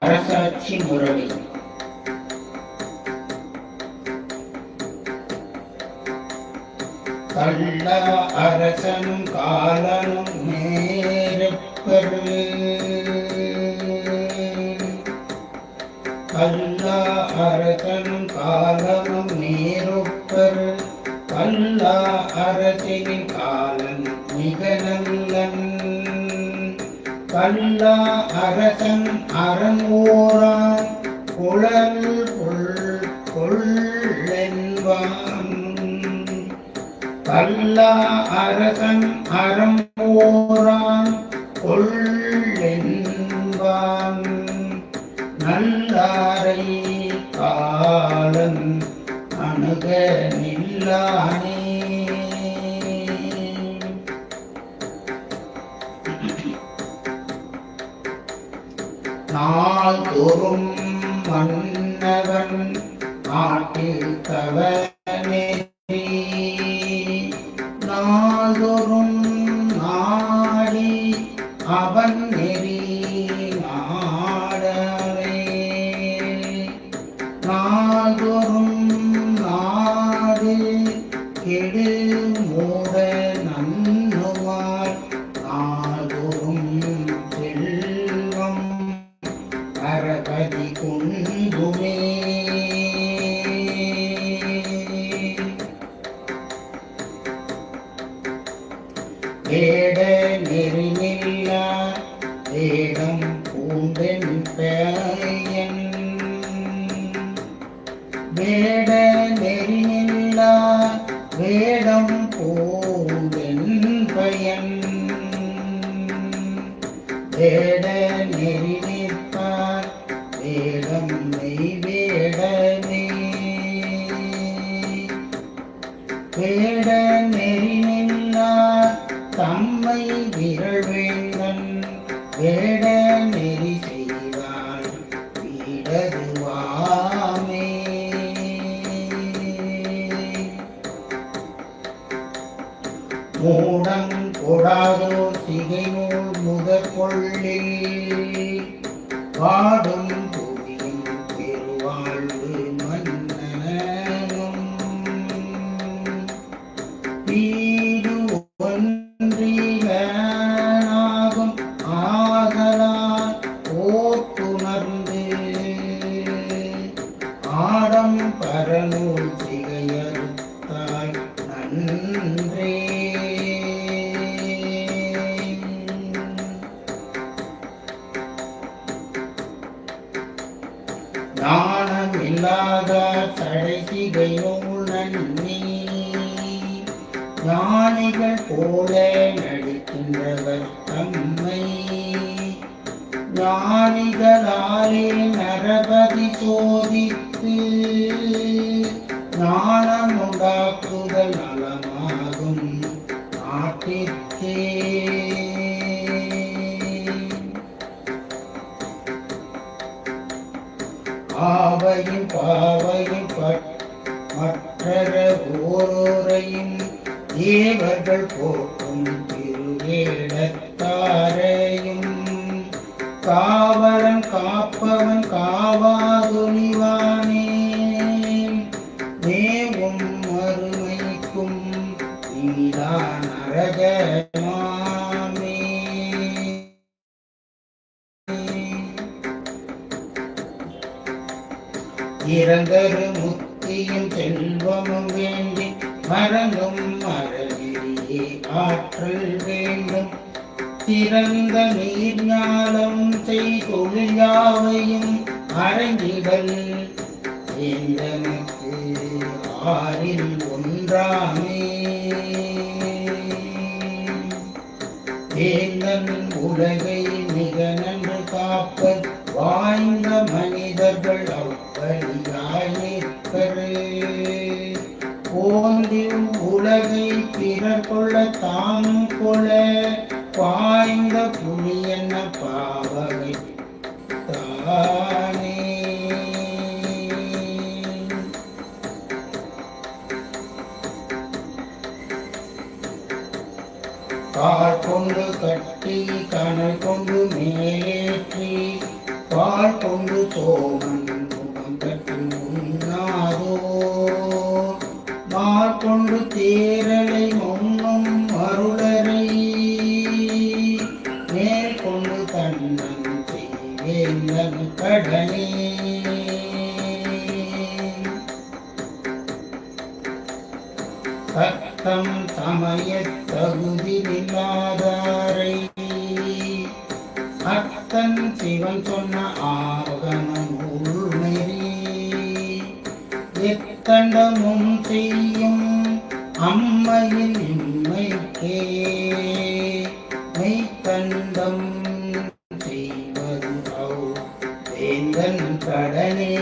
அரசாட்சி முரளி. கல்லா அரசனும் காலனும் நேரப்பரு. கல்லா அரசனும் காலனும் நேரப்பரு. கல்லா அரசனின் காலன் மிக நல்லன். கல்லா அரசன் அரங்கோரான் குழல் கொள்ளென்பான். கல்லா அரசன் அரங்கோரான் கொள்ளென்பான். நல்லாரை காலன் அணுக நில்லானே. நாள்தோறும் மன்னவன் நாட்டில் தவநெறி. நாள்தோறும் நாடி அவன் நெறி நாடவே. நாள்தோறும் நாடு கெடு மூட நன்னுவார். நாள்தோறும் செல்வம் அறபதி குந்துமே. வேட நெறிநில்லா வேடம் பூண்டென் பெயன். வேட நெறிநில்லா வேடம் பூண்டென் பயன். வேட நெறி நிற்பார் வேடம் மெய் வேடனே. வேட நெறி நில்லார் தம்மை விரல் வேந்தன். வேட நெறி செய்வார் வீடருவாமே. மூடம் கொடாதோ சிகைநூல் முதற்கொள்ளில். பாடும் புவியும் பெருவாழ்வு மன்னனும். வீடு ஒன்றிலாகும் ஆதலால் ஓட்டுணர்ந்து. ஆடம் பரநூல் சிகையறுத்தால் நன்றே. ஞானம் இல்லாதார் தடைசிகை நூல் நன்னி. ஞானிகள் போல நடிக்கின்றவர் தம்மை. ஞானிகளாலே நரபதி சோதித்து. ஞானமுண்டாக்குதல் நலமாகும் நாட்டிற்கே. ஆவையும் பாவையும் மற்றற ஓரோரையும் தேவர்கள் போற்றும் திருவேடத்தாரையும். காவலன் காப்பவன் காவாதுணிவானே. மேவும் மறுமைக்கும் நீதான் நரகமாமே. இறந்தரு முத்தியும் செல்வமும் வேண்டி மறந்தும் மரநெறியே ஆற்றல் வேண்டும். சிறந்த நீர்ஞானம் செய்தொழில் யாவையும் அரங்கிடல். சேந்தனுக்கு ஆறில் ஒன்றாமே. வேந்தன் உலகை மிக நன்று காப்பர் வாய்ந்த மனிதர்கள் அப்படியாய் நிற்பர். போந்தி உலகை பிறர் கொள்ள தாம் கொள்ள பாய்ந்த புலி என்ன பாவகை தானே. கால் கொண்டு கட்டி கனல் கொண்டு மேலேற்றி பால் கொண்டு சோமன் முகம் கட்டி உண்ணாதோ மால் கொண்டு தேரலை முன்னும் அருளரை மேல் கொண்டு தன்னன் செய்வேந்தன் கடனே சத்தம் சமயத் தகுதி இல்லாதாரை அத்தன் சிவன் சொன்ன ஆகமம் உள்நெறி எத்தண்டமும் செய்யும் அம்மையின் இம்மைக்கே மெய்த்தண்டம் செய்வது வேந்தன் கடனே